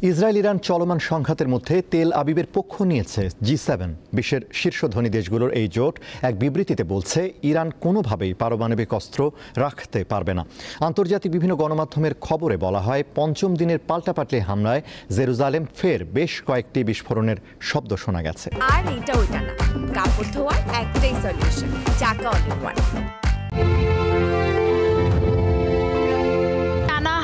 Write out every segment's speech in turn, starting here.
Israel Iran চলমান সংঘাতের মধ্যে তেল আবিবের পক্ষ নিয়েছে G7। বিশ্বের শীর্ষ ধনী দেশগুলোর এই জোট এক বিবৃতিতে বলছে ইরান কোনোভাবেই পারমাণবিক অস্ত্র রাখতে পারবে না। আন্তর্জাতিক বিভিন্ন গণমাধ্যমের খবরে বলা হয়, পঞ্চম দিনের পাল্টাপাল্টি হামলায় জেরুজালেম ফের বেশ কয়েকটি বিস্ফোরণের শব্দ শোনা গেছে। আর এটা ওইটা না, কাপড় ধোয়ার একটাই সলিউশন, চাকা অল ইন ওয়ান।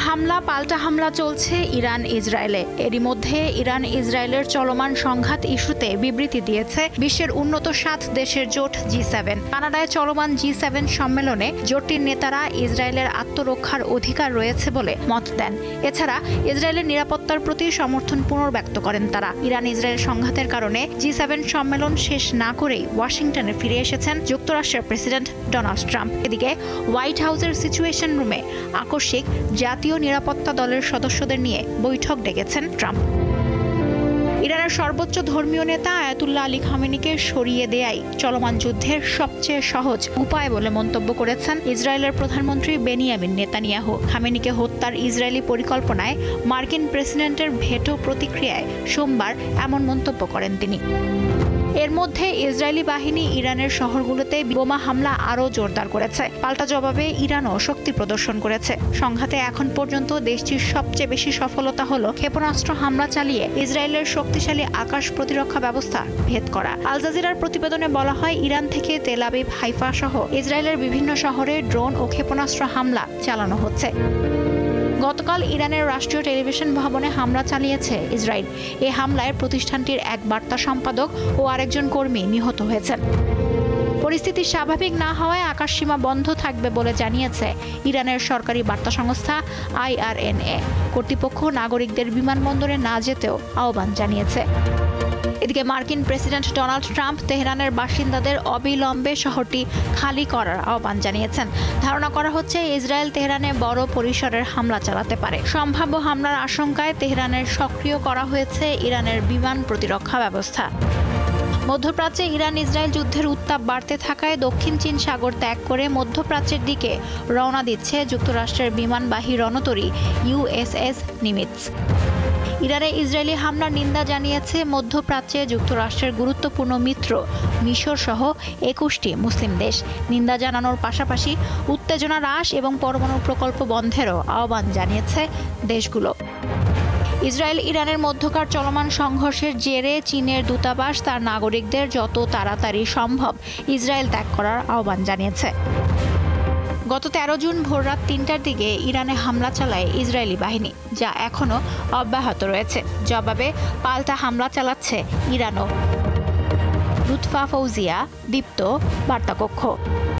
হামলা পাল্টা হামলা চলছে ইরান ইসরায়েলে। এরই মধ্যে ইরান ইসরায়েলের চলমান সংঘাত ইস্যুতে বিবৃতি দিয়েছে বিশ্বের উন্নত 7 দেশের জোট G7। কানাডায় চলমান G7 সম্মেলনে জোটটির নেতারা ইসরায়েলের আত্মরক্ষার অধিকার রয়েছে বলে মত দেন। এছাড়া ইসরায়েলের নিরাপত্তার প্রতি সমর্থন পুনর্ব্যক্ত করেন তারা। ইরান ইসরায়েল সংঘাতের কারণে G7 সম্মেলন শেষ না করেই ওয়াশিংটনে ফিরে এসেছেন যুক্তরাষ্ট্রের প্রেসিডেন্ট ডোনাল্ড ট্রাম্প। এদিকে হোয়াইট হাউসের সিচুয়েশন রুমে আকস্মিক জাতীয় নিরাপত্তা দলের সদস্যদের নিয়ে বৈঠক ডেকেছেন ট্রাম্প। ইরানের সর্বোচ্চ ধর্মীয় নেতা আয়াতুল্লাহ আলী খামেনিকে সরিয়ে দেয়াই চলমান যুদ্ধের সবচেয়ে সহজ উপায় বলে মন্তব্য করেছেন ইসরায়েলের প্রধানমন্ত্রী বেনিয়ামিন নেতানিয়াহু। খামেনিকে হত্যার ইসরায়েলি পরিকল্পনায় মার্কিন প্রেসিডেন্টের ভেটো প্রতিক্রিয়ায় সোমবার এমন মন্তব্য করেন তিনি। এর মধ্যে ইসরায়েলি বাহিনী ইরানের শহরগুলোতে বোমা হামলা আরও জোরদার করেছে। পাল্টা জবাবে ইরানও শক্তি প্রদর্শন করেছে। সংঘাতে এখন পর্যন্ত দেশটির সবচেয়ে বেশি সফলতা হলো ক্ষেপণাস্ত্র হামলা চালিয়ে ইসরায়েলের শক্তিশালী আকাশ প্রতিরক্ষা ব্যবস্থা ভেদ করা। আল জাজিরার প্রতিবেদনে বলা হয়, ইরান থেকে তেল আবিব, হাইফা সহ ইসরায়েলের বিভিন্ন শহরে ড্রোন ও ক্ষেপণাস্ত্র হামলা চালানো হচ্ছে। গতকাল ইরানের রাষ্ট্রীয় টেলিভিশন ভবনে হামলা চালিয়েছে ইসরায়েল। এই হামলায় প্রতিষ্ঠানটির এক বার্তা সম্পাদক ও আরেকজন কর্মী নিহত হয়েছেন। পরিস্থিতি স্বাভাবিক না হওয়ায় আকাশসীমা বন্ধ থাকবে বলে জানিয়েছে ইরানের সরকারি বার্তা সংস্থা IRNA। কর্তৃপক্ষ নাগরিকদের বিমানবন্দরে না যেতেও আহ্বান জানিয়েছে। এদিকে মার্কিন প্রেসিডেন্ট ডোনাল্ড ট্রাম্প তেহরানের বাসিন্দাদের অবিলম্বে শহরটি খালি করার আহ্বান জানিয়েছেন। ধারণা করা হচ্ছে ইসরায়েল তেহরানে বড় পরিসরের হামলা চালাতে পারে। সম্ভাব্য হামলার আশঙ্কায় তেহরানের সক্রিয় করা হয়েছে ইরানের বিমান প্রতিরক্ষা ব্যবস্থা। মধ্যপ্রাচ্যে ইরান ইসরায়েল যুদ্ধের উত্তাপ বাড়তে থাকায় দক্ষিণ চীন সাগর ত্যাগ করে মধ্যপ্রাচ্যের দিকে রওনা দিচ্ছে যুক্তরাষ্ট্রের বিমানবাহী রণতরী USS নিমিৎজ। ইরানে ইসরায়েলি হামলার নিন্দা জানিয়েছে মধ্যপ্রাচ্যে যুক্তরাষ্ট্রের গুরুত্বপূর্ণ মিত্র মিশর সহ 21টি মুসলিম দেশ। নিন্দা জানানোর পাশাপাশি উত্তেজনা হ্রাস এবং পরমাণু প্রকল্প বন্ধেরও আহ্বান জানিয়েছে দেশগুলো। ইসরায়েল ইরানের মধ্যকার চলমান সংঘর্ষের জেরে চীনের দূতাবাস তার নাগরিকদের যত তাড়াতাড়ি সম্ভব ইসরায়েল ত্যাগ করার আহ্বান জানিয়েছে। গত 13 জুন ভোররাত 3টার দিকে ইরানে হামলা চালায় ইসরায়েলি বাহিনী, যা এখনও অব্যাহত রয়েছে। জবাবে পাল্টা হামলা চালাচ্ছে ইরানও। লুৎফা ফৌজিয়া, দীপ্ত, বার্তাকক্ষ।